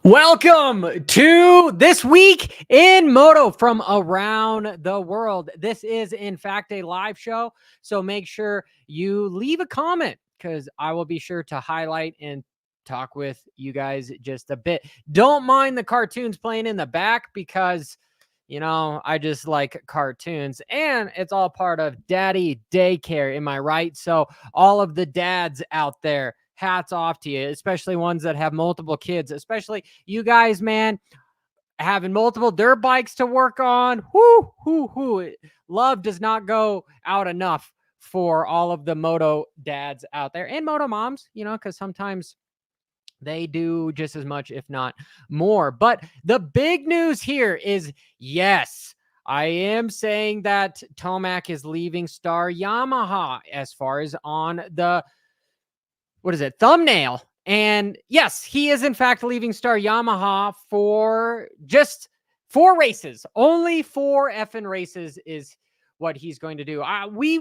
Welcome to This Week in Moto from around the world. This is, in fact, a live show, so make sure you leave a comment because I will be sure to highlight and talk with you guys just a bit. Don't mind the cartoons playing in the back because, I just like cartoons, and it's all part of Daddy Daycare, am I right? So all of the dads out there, hats off to you, especially ones that have multiple kids, especially you guys, man, having multiple dirt bikes to work on. Whoo. Love does not go out enough for all of the moto dads out there and moto moms, because sometimes they do just as much, if not more. But the big news here is, yes, I am saying that Tomac is leaving Star Yamaha as far as on the thumbnail. And yes, he is in fact leaving Star Yamaha for just 4 races. Only 4 effing races is what he's going to do. We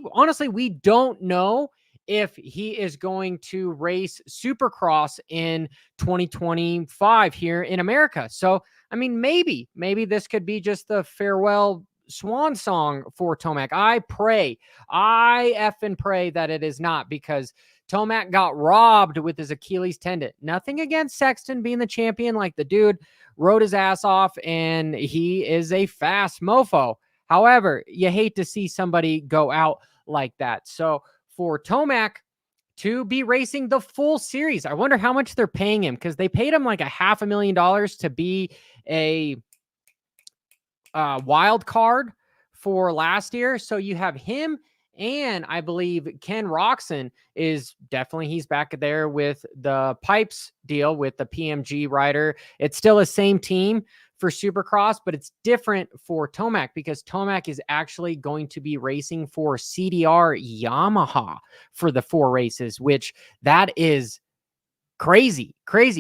don't know if he is going to race Supercross in 2025 here in America. So, maybe this could be just the farewell swan song for Tomac. I effing pray that it is not, because Tomac got robbed with his Achilles tendon. Nothing against Sexton being the champion. Like, the dude rode his ass off and he is a fast mofo. However, you hate to see somebody go out like that. So for Tomac to be racing the full series, I wonder how much they're paying him, because they paid him like $500,000 to be a wild card for last year. So you have him, and I believe Ken Roczen is definitely, he's back there with the pipes deal with the PMG rider. It's still the same team for Supercross, but it's different for Tomac because Tomac is actually going to be racing for CDR Yamaha for the 4 races, which that is crazy.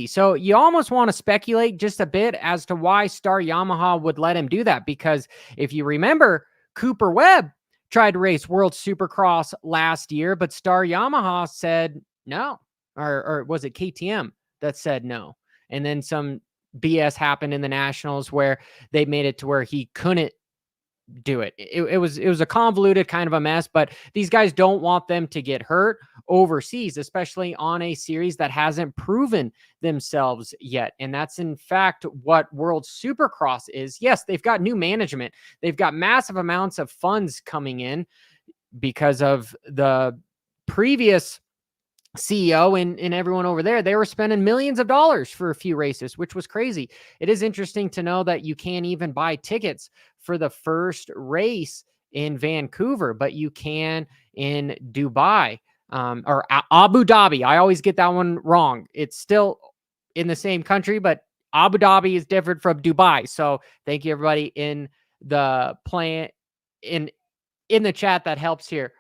So you almost want to speculate just a bit as to why Star Yamaha would let him do that. Because if you remember, Cooper Webb tried to race World Supercross last year, but Star Yamaha said no. Or was it KTM that said no? And then some BS happened in the Nationals where they made it to where he couldn't do it. It was a convoluted kind of a mess, but these guys don't want them to get hurt overseas, especially on a series that hasn't proven themselves yet. And that's in fact what World Supercross is. Yes, they've got new management. They've got massive amounts of funds coming in because of the previous CEO and everyone over there. They were spending millions of dollars for a few races, which was crazy. It is interesting to know that you can't even buy tickets for the first race in Vancouver, but you can in Dubai, or Abu Dhabi. I always get that one wrong. It's still in the same country, but Abu Dhabi is different from Dubai. So thank you everybody in the in the chat that helps here.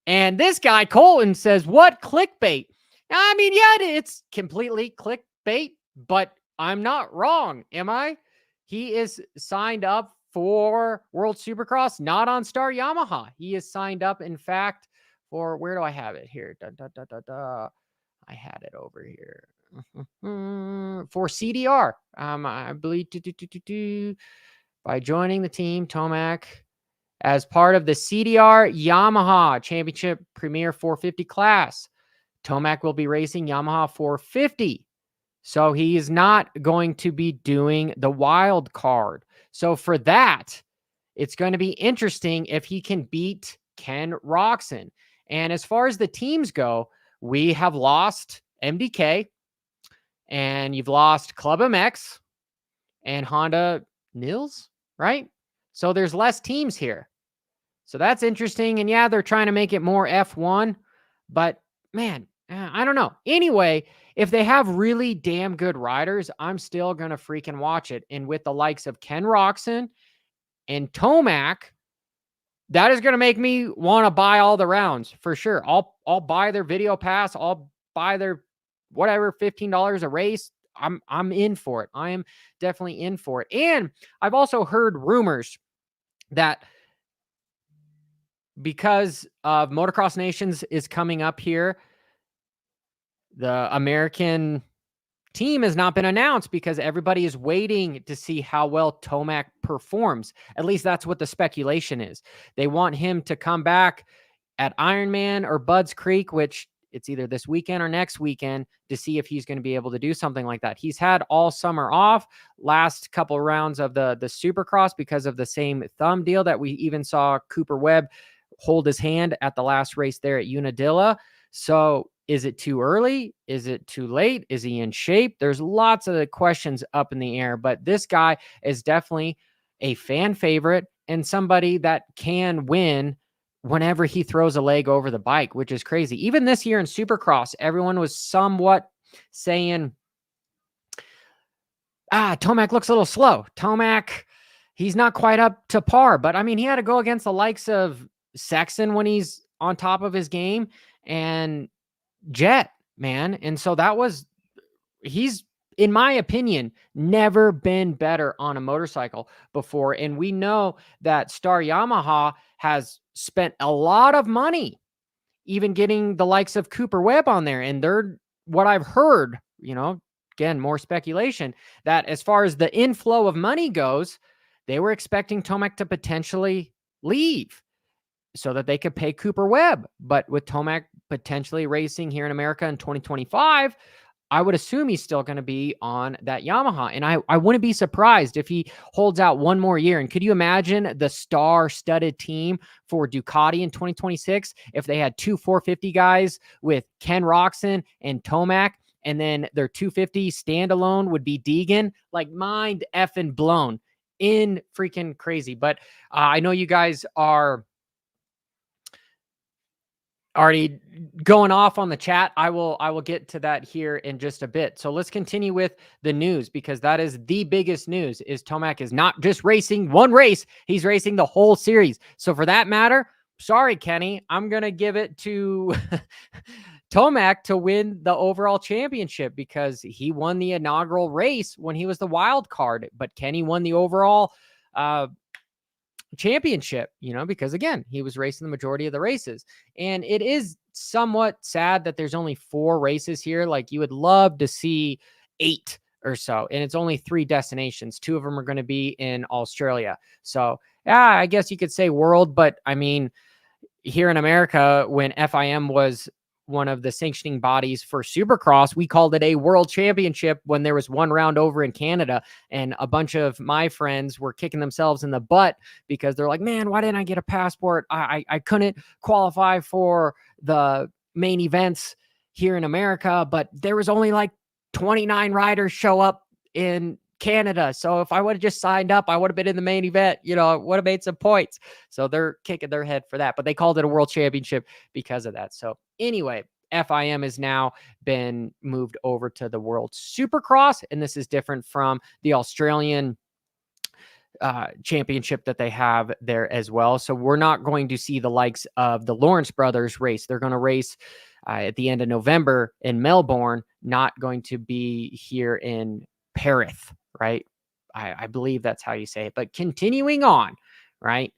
And this guy, Colin, says, what clickbait? Yeah, it's completely clickbait, but I'm not wrong, am I? He is signed up for World Supercross, not on Star Yamaha. He is signed up, in fact, for, where do I have it here? I had it over here. For CDR. I believe by joining the team, Tomac, as part of the CDR Yamaha Championship Premier 450 class. Tomac will be racing Yamaha 450. So he is not going to be doing the wild card. So for that, it's going to be interesting if he can beat Ken Roczen. And as far as the teams go, we have lost MDK, and you've lost Club MX and Honda Nils, right? So there's less teams here. So that's interesting. And yeah, they're trying to make it more F1, but man, I don't know. Anyway, if they have really damn good riders, I'm still going to freaking watch it. And with the likes of Ken Roczen and Tomac, that is going to make me want to buy all the rounds for sure. I'll buy their video pass. I'll buy their whatever, $15 a race. I'm in for it. I am definitely in for it. And I've also heard rumors that because of Motocross Nations is coming up here, the American team has not been announced because everybody is waiting to see how well Tomac performs. At least that's what the speculation is. They want him to come back at Ironman or Budds Creek, which it's either this weekend or next weekend, to see if he's going to be able to do something like that. He's had all summer off, last couple rounds of the Supercross because of the same thumb deal that we even saw Cooper Webb hold his hand at the last race there at Unadilla. So is it too early? Is it too late? Is he in shape? There's lots of questions up in the air, but this guy is definitely a fan favorite and somebody that can win whenever he throws a leg over the bike, which is crazy. Even this year in Supercross, everyone was somewhat saying, Tomac looks a little slow. Tomac, he's not quite up to par. But I mean, he had to go against the likes of Sexton when he's on top of his game and Jet, man. And so he's, in my opinion, never been better on a motorcycle before. And we know that CDR Yamaha has spent a lot of money, even getting the likes of Cooper Webb on there. And they're, what I've heard, again, more speculation, that as far as the inflow of money goes, they were expecting Tomac to potentially leave so that they could pay Cooper Webb. But with Tomac potentially racing here in America in 2025, I would assume he's still going to be on that Yamaha. And I wouldn't be surprised if he holds out one more year. And could you imagine the star-studded team for Ducati in 2026 if they had two 450 guys with Ken Roczen and Tomac, and then their 250 standalone would be Deegan? Like, mind effing blown. In freaking crazy. But I know you guys are already going off on the chat. I will get to that here in just a bit. So let's continue with the news, because that is the biggest news. Is Tomac is not just racing one race, he's racing the whole series. So for that matter, sorry, Kenny, I'm going to give it to Tomac to win the overall championship, because he won the inaugural race when he was the wild card, but Kenny won the overall championship, because again, he was racing the majority of the races. And it is somewhat sad that there's only 4 races here. Like, you would love to see 8 or so, and it's only 3 destinations. 2 of them are going to be in Australia. So yeah, I guess you could say world, but I mean, here in America, when FIM was one of the sanctioning bodies for Supercross, we called it a world championship when there was one round over in Canada. And a bunch of my friends were kicking themselves in the butt because they're like, man, why didn't I get a passport? I couldn't qualify for the main events here in America, but there was only like 29 riders show up in Canada. So if I would have just signed up, I would have been in the main event, would have made some points. So they're kicking their head for that, but they called it a world championship because of that. So anyway, FIM has now been moved over to the World Supercross, and this is different from the Australian championship that they have there as well. So we're not going to see the likes of the Lawrence brothers race. They're going to race at the end of November in Melbourne, not going to be here in Perth, right? I believe that's how you say it. But continuing on, right?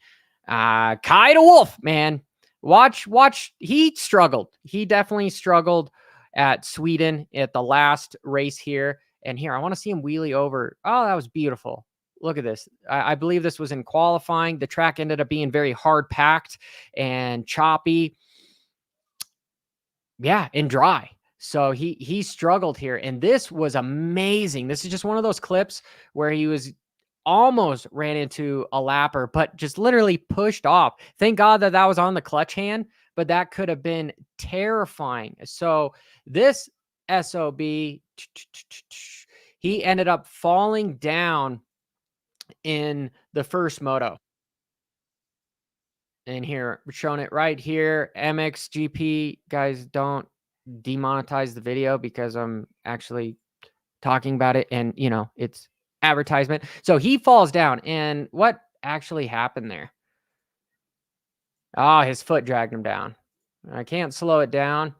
Kai de Wolf, man. Watch. He struggled. He definitely struggled at Sweden at the last race here. And here, I want to see him wheelie over. Oh, that was beautiful. Look at this. I believe this was in qualifying. The track ended up being very hard packed and choppy. Yeah, and dry. So he struggled here. And this was amazing. This is just one of those clips where he was almost ran into a lapper, but just literally pushed off. Thank God that was on the clutch hand, but that could have been terrifying. So this SOB, he ended up falling down in the first moto. And here, we're showing it right here. MXGP, guys, don't demonetize the video because I'm actually talking about it, and it's advertisement. So he falls down, and what actually happened there? His foot dragged him down. I can't slow it down,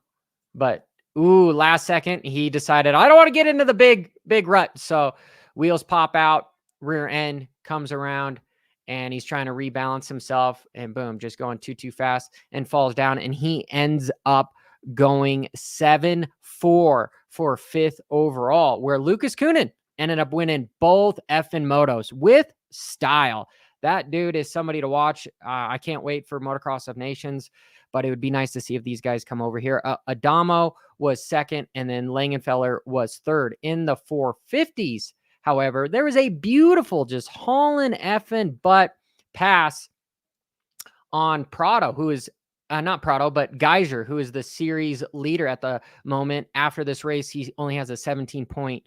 but last second he decided, I don't want to get into the big rut. So wheels pop out, rear end comes around, and he's trying to rebalance himself, and boom, just going too fast and falls down, and he ends up going 7-4 for 5th overall, where Lucas Kunin ended up winning both effing motos with style. That dude is somebody to watch. I can't wait for Motocross of Nations, but it would be nice to see if these guys come over here. Adamo was 2nd, and then Langenfeller was 3rd. In the 450s, however, there was a beautiful, just hauling effing butt pass on Prado, who is not Prado, but Geiger, who is the series leader at the moment. After this race, he only has a 17-point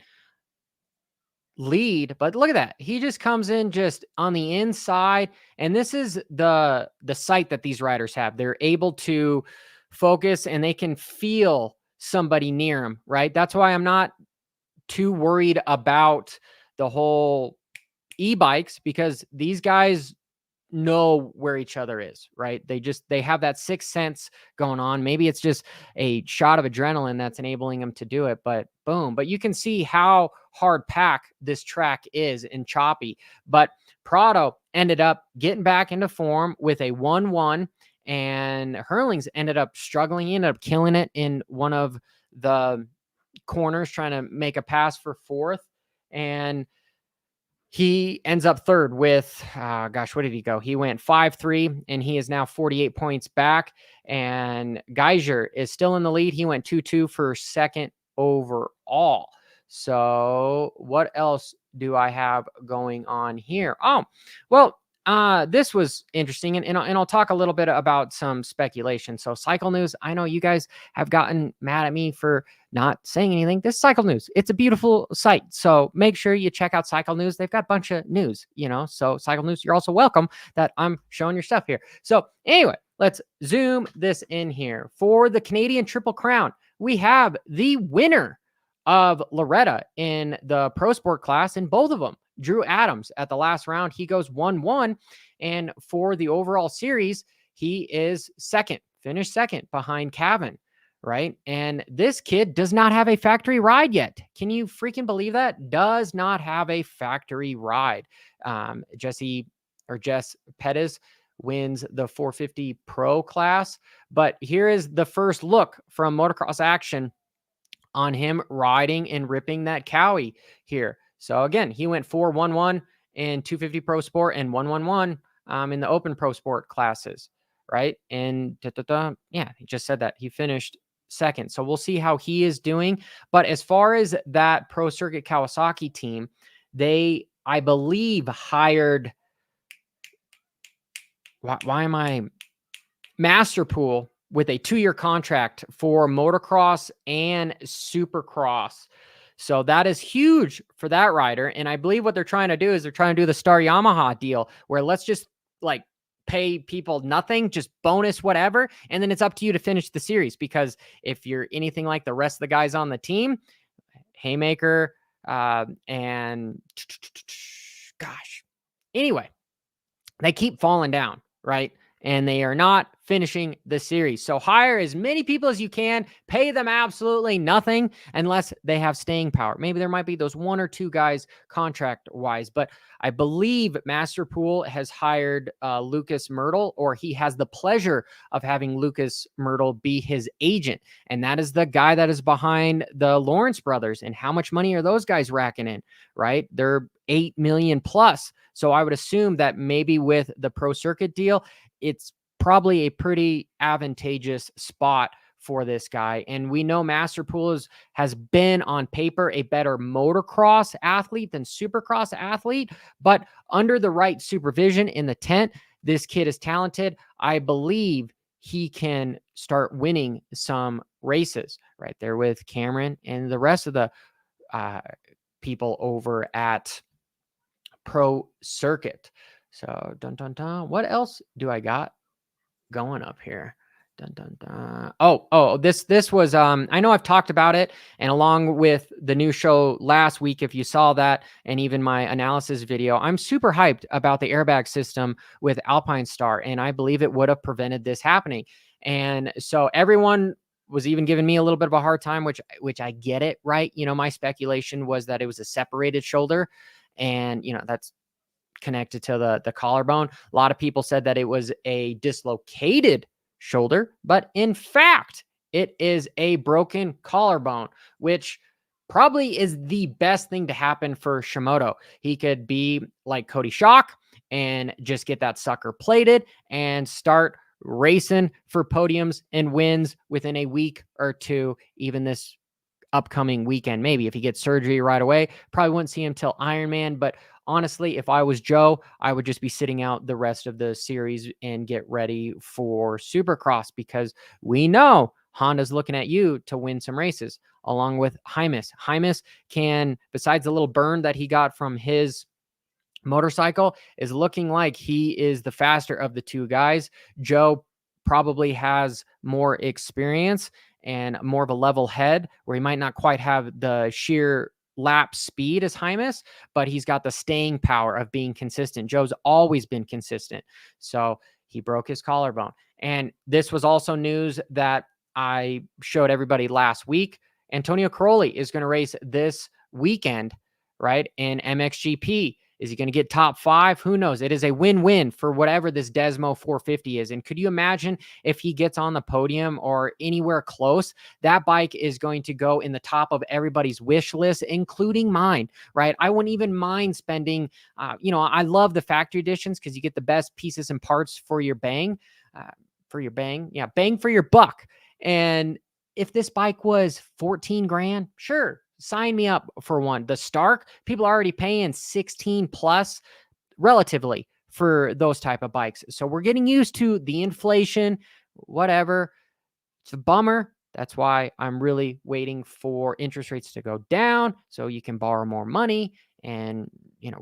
lead, but look at that. He just comes in just on the inside, and this is the sight that these riders have. They're able to focus, and they can feel somebody near them, right? That's why I'm not too worried about the whole e-bikes, because these guys know where each other is, right? They have that sixth sense going on. Maybe it's just a shot of adrenaline that's enabling them to do it, but boom. But you can see how hard packed this track is and choppy. But Prado ended up getting back into form with a 1-1, and Hurlings ended up struggling. He ended up killing it in one of the corners, trying to make a pass for 4th, and he ends up 3rd with, what did he go? He went 5-3, and he is now 48 points back. And Geiger is still in the lead. He went 2-2 for 2nd overall. So what else do I have going on here? Oh, well, this was interesting, and I'll talk a little bit about some speculation. So Cycle News, I know you guys have gotten mad at me for not saying anything. This Cycle News, it's a beautiful site. So make sure you check out Cycle News. They've got a bunch of news, so Cycle News, you're also welcome that I'm showing your stuff here. So anyway, let's zoom this in here. For the Canadian Triple Crown, we have the winner of Loretta in the Pro Sport class in both of them. Drew Adams at the last round, he goes 1-1. And for the overall series, he is 2nd, finished 2nd behind Cavan, right? And this kid does not have a factory ride yet. Can you freaking believe that? Does not have a factory ride. Jess Pettis wins the 450 Pro class. But here is the first look from Motocross Action on him riding and ripping that Cowie here. So again, he went 4-1-1 in 250 Pro Sport and 1-1-1 in the Open Pro Sport classes, right? And yeah, he just said that he finished 2nd. So we'll see how he is doing. But as far as that Pro Circuit Kawasaki team, they, I believe, hired, Masterpool with a 2-year contract for motocross and supercross. So that is huge for that rider. And I believe what they're trying to do is they're trying to do the Star Yamaha deal, where let's just pay people nothing, just bonus whatever. And then it's up to you to finish the series. Because if you're anything like the rest of the guys on the team, Haymaker, and gosh, anyway, they keep falling down, right? And they are not finishing the series. So hire as many people as you can, pay them absolutely nothing unless they have staying power. Maybe there might be those 1 or 2 guys contract wise, but I believe Masterpool has hired Lucas Myrtle, or he has the pleasure of having Lucas Myrtle be his agent. And that is the guy that is behind the Lawrence brothers. And how much money are those guys racking in, right? They're 8 million plus. So I would assume that maybe with the Pro Circuit deal, it's probably a pretty advantageous spot for this guy. And we know Masterpool has been on paper a better motocross athlete than supercross athlete, but under the right supervision in the tent, this kid is talented. I believe he can start winning some races right there with Cameron and the rest of the people over at Pro Circuit. So what else do I got going up here? This was I know I've talked about it, and along with the new show last week, if you saw that, and even my analysis video, I'm super hyped about the airbag system with Alpine Star, and I believe it would have prevented this happening. And so everyone was even giving me a little bit of a hard time, which I get it, right? My speculation was that it was a separated shoulder, and that's connected to the collarbone. A lot of people said that it was a dislocated shoulder, but in fact, It is a broken collarbone, which probably is the best thing to happen for Shimoda. He could be like Cody Shock and just get that sucker plated and start racing for podiums and wins within a week or two, even this upcoming weekend. Maybe if he gets surgery right away, probably wouldn't see him till Ironman. But honestly, if I was Joe, I would just be sitting out the rest of the series and get ready for Supercross, because we know Honda's looking at you to win some races along with Hymus. Hymus can, besides the little burn that he got from his motorcycle, is looking like he is the faster of the two guys. Joe probably has more experience and more of a level head, where he might not quite have the sheer lap speed as Hymus, but he's got the staying power of being consistent. Joe's always been consistent. So he broke his collarbone. And this was also news that I showed everybody last week. Antonio Crowley is going to race this weekend, right, in MXGP. Is he going to get top 5? Who knows? It is a win-win for whatever this Desmo 450 is. And could you imagine if he gets on the podium or anywhere close? That bike is going to go in the top of everybody's wish list, including mine, right? I wouldn't even mind spending, I love the factory editions because you get the best pieces and parts for your bang. Bang for your buck. And if this bike was 14 grand, sure, sign me up for one. The Stark, people are already paying 16 plus relatively for those type of bikes. So we're getting used to the inflation, whatever. It's a bummer. That's why I'm really waiting for interest rates to go down so you can borrow more money and,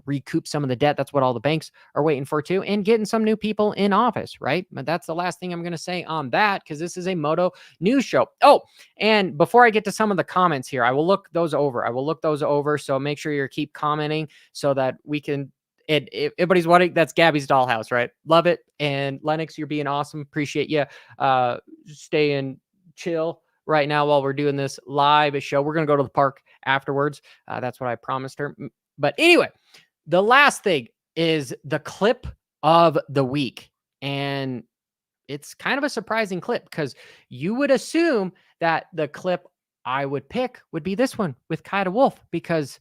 recoup some of the debt. That's what all the banks are waiting for too, and getting some new people in office, right? But that's the last thing I'm going to say on that, because this is a Moto news show. Oh, and before I get to some of the comments here, I will look those over. So make sure you keep commenting so that we can, everybody's wondering, that's Gabby's dollhouse, right? Love it. And Lennox, you're being awesome. Appreciate you staying chill right now while we're doing this live show. We're going to go to the park afterwards. That's what I promised her. But anyway, the last thing is the clip of the week. And it's kind of a surprising clip, because you would assume that the clip I would pick would be this one with Kaida Wolf, because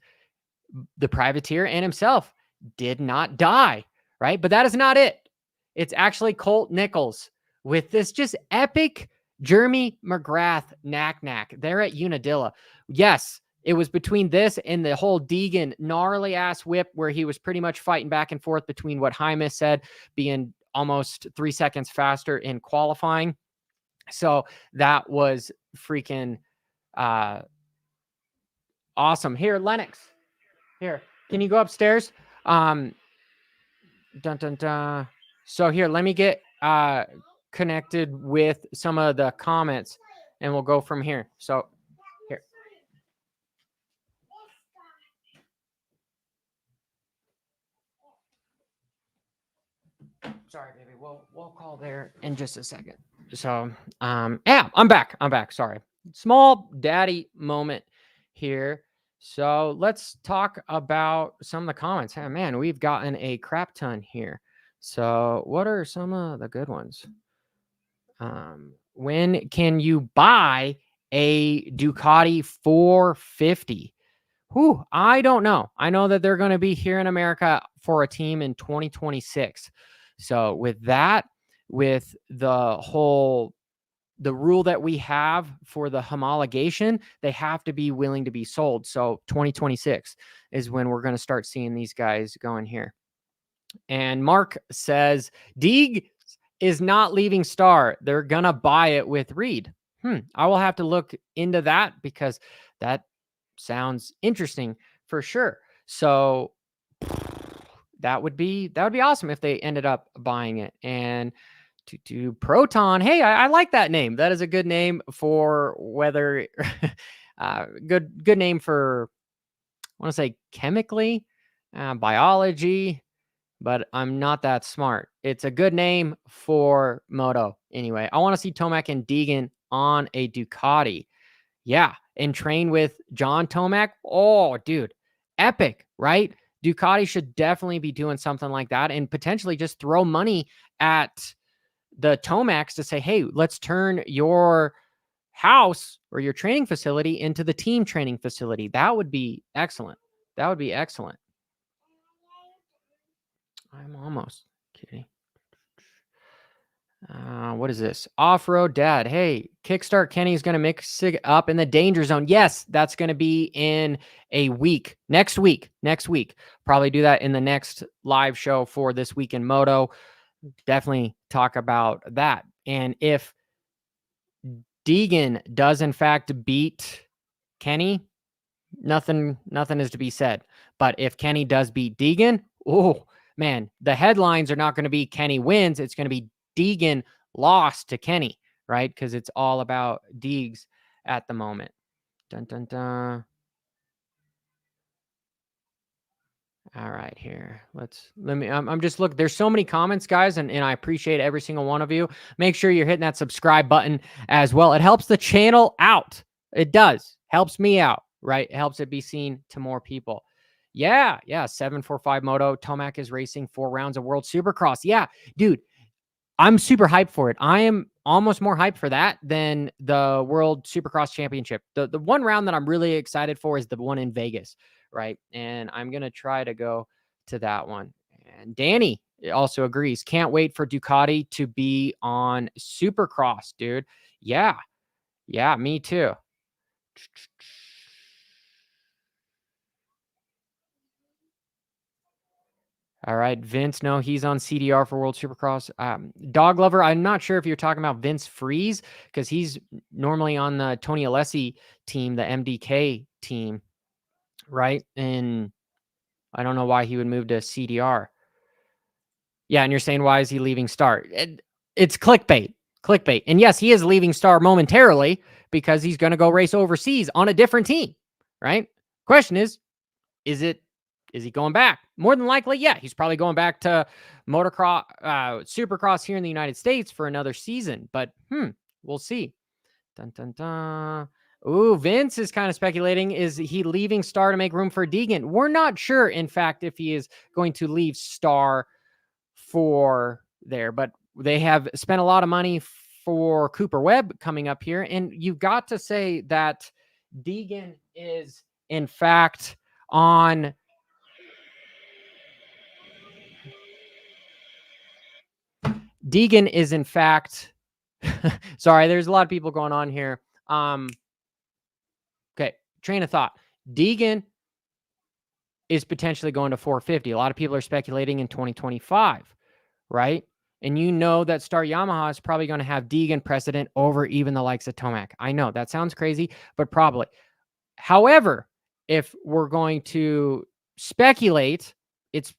the privateer and himself did not die, right? But that is not it. It's actually Colt Nichols with this just epic Jeremy McGrath knack there at Unadilla. Yes, it was between this and the whole Deegan gnarly ass whip, where he was pretty much fighting back and forth between what Hymus said being almost 3 seconds faster in qualifying. So that was freaking awesome. Here, Lennox. Here, can you go upstairs? Dun, dun, dun. So here, let me get connected with some of the comments, and we'll go from here. So here. Sorry, baby. We'll call there in just a second. So, yeah, I'm back. Sorry. Small daddy moment here. So let's talk about some of the comments. Hey, man, we've gotten a crap ton here. So what are some of the good ones? When can you buy a Ducati 450? Whew, I don't know. I know that they're going to be here in America for a team in 2026. So with that, with the rule that we have for the homologation, they have to be willing to be sold. So 2026 is when we're going to start seeing these guys going here. And Mark says, Deeg is not leaving Star. They're going to buy it with Reed. I will have to look into that, because that sounds interesting for sure. So that would be awesome if they ended up buying it. And to Proton, hey, I like that name. That is a good name for whether good name for, I want to say chemically, biology, but I'm not that smart. It's a good name for Moto. Anyway, I want to see Tomac and Deegan on a Ducati. Yeah, and train with John Tomac. Oh, dude, epic, right? Ducati should definitely be doing something like that, and potentially just throw money at the Tomacs to say, hey, let's turn your house or your training facility into the team training facility. That would be excellent. That would be excellent. I'm almost kidding. What is this? Off-road dad. Hey, Kickstart Kenny's going to mix it up in the danger zone. Yes, that's going to be in a week. Next week. Probably do that in the next live show for This Week in Moto. Definitely talk about that. And if Deegan does in fact beat Kenny, nothing is to be said. But if Kenny does beat Deegan, oh man, the headlines are not going to be Kenny wins. It's going to be Deegan lost to Kenny, right? Because it's all about Deegs at the moment. Dun, dun, dun. All right, here. I'm just look. There's so many comments, guys, and I appreciate every single one of you. Make sure you're hitting that subscribe button as well. It helps the channel out. It does. Helps me out, right? It helps it be seen to more people. Yeah. 745 Moto. Tomac is racing 4 rounds of World Supercross. Yeah, dude. I'm super hyped for it. I am almost more hyped for that than the World Supercross Championship. The one round that I'm really excited for is the one in Vegas, right? And I'm going to try to go to that one. And Danny also agrees. Can't wait for Ducati to be on Supercross, dude. Yeah, me too. All right, Vince, no, he's on CDR for World Supercross. Dog Lover, I'm not sure if you're talking about Vince Freeze, because he's normally on the Tony Alessi team, the MDK team, right? And I don't know why he would move to CDR. Yeah, and you're saying, why is he leaving Star? It's clickbait. And yes, he is leaving Star momentarily because he's going to go race overseas on a different team, right? Question is he going back? More than likely, yeah. He's probably going back to motocross, Supercross here in the United States for another season. But we'll see. Dun, dun, dun. Ooh, Vince is kind of speculating. Is he leaving Star to make room for Deegan? We're not sure, in fact, if he is going to leave Star for there. But they have spent a lot of money for Cooper Webb coming up here. And you've got to say that Deegan is, in fact, on... Deegan is, in fact, sorry, there's a lot of people going on here. Okay, train of thought. Deegan is potentially going to 450. A lot of people are speculating in 2025, right? And you know that Star Yamaha is probably going to have Deegan precedent over even the likes of Tomac. I know that sounds crazy, but probably. However, if we're going to speculate, it's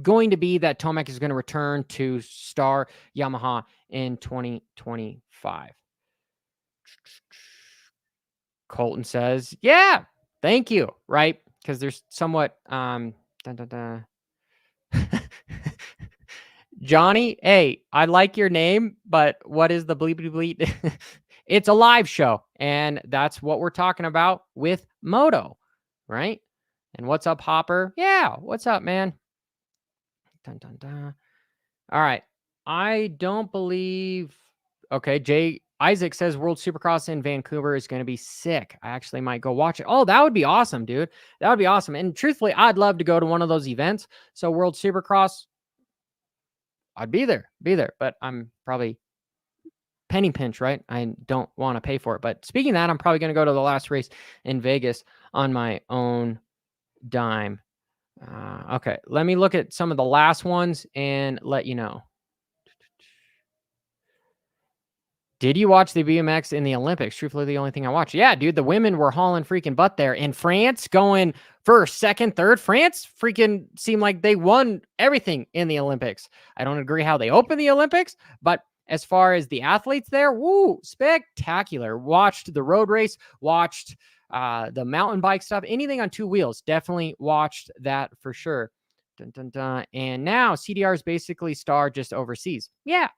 going to be that Tomac is going to return to Star Yamaha in 2025. Colton says, yeah, thank you, right? Because there's somewhat Johnny, hey, I like your name, but what is the bleep bleep bleep? It's a live show, and that's what we're talking about with Moto, right? And what's up, Hopper? Yeah, what's up, man? Dun, dun, dun. All right. I don't believe... Okay, Jay Isaac says World Supercross in Vancouver is going to be sick. I actually might go watch it. Oh, that would be awesome, dude. That would be awesome. And truthfully, I'd love to go to one of those events. So World Supercross, I'd be there. But I'm probably penny pinch, right? I don't want to pay for it. But speaking of that, I'm probably going to go to the last race in Vegas on my own dime. Okay, let me look at some of the last ones and let you know. Did you watch the BMX in the Olympics? Truthfully, the only thing I watched. Yeah, dude, the women were hauling freaking butt there. In France, going first, second, third. France freaking seemed like they won everything in the Olympics. I don't agree how they opened the Olympics, but as far as the athletes there, woo, spectacular. Watched the road race, watched the mountain bike stuff, anything on 2 wheels. Definitely watched that for sure. Dun, dun, dun. And now CDR is basically Star just overseas. Yeah,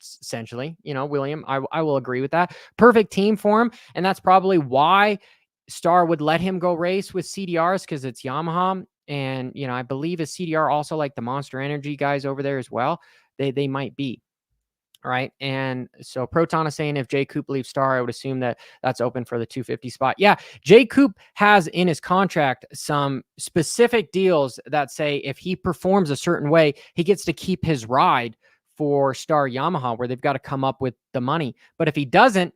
essentially, William, I will agree with that. Perfect team for him. And that's probably why Star would let him go race with CDRs, because it's Yamaha. And, I believe is CDR also like the Monster Energy guys over there as well. They might be. Right. And so Proton is saying if Jay Coop leaves Star, I would assume that that's open for the 250 spot. Yeah. Jay Coop has in his contract some specific deals that say if he performs a certain way, he gets to keep his ride for Star Yamaha, where they've got to come up with the money. But if he doesn't,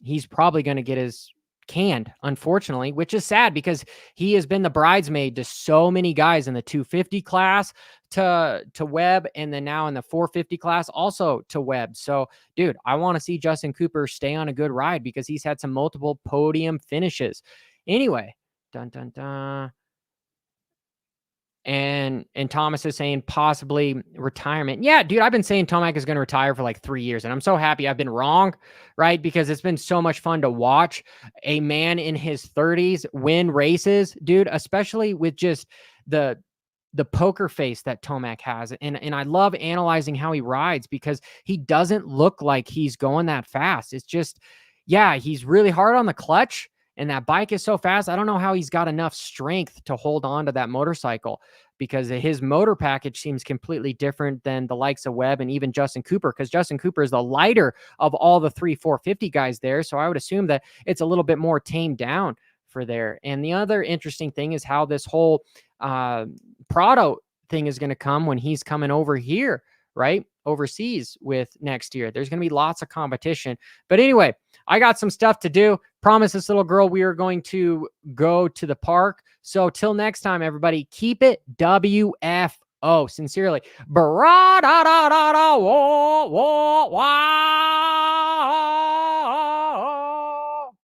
he's probably going to get his canned, unfortunately, which is sad because he has been the bridesmaid to so many guys in the 250 class, to Webb, and then now in the 450 class also to Webb. So, dude, I want to see Justin Cooper stay on a good ride because he's had some multiple podium finishes. Anyway, dun dun dun. And Thomas is saying possibly retirement. Yeah, dude, I've been saying Tomac is going to retire for like 3 years, and I'm so happy I've been wrong, right? Because it's been so much fun to watch a man in his 30s win races, dude, especially with just the poker face that Tomac has. And I love analyzing how he rides because he doesn't look like he's going that fast. It's just, yeah, he's really hard on the clutch. And that bike is so fast. I don't know how he's got enough strength to hold on to that motorcycle because his motor package seems completely different than the likes of Webb and even Justin Cooper, because Justin Cooper is the lighter of all the 450 guys there. So I would assume that it's a little bit more tamed down for there. And the other interesting thing is how this whole Prado thing is going to come when he's coming over here, right? Overseas with next year. There's going to be lots of competition. But anyway, I got some stuff to do. Promise this little girl we are going to go to the park. So till next time, everybody, keep it WFO. Sincerely. Bra da da da da whoa whoa whoa.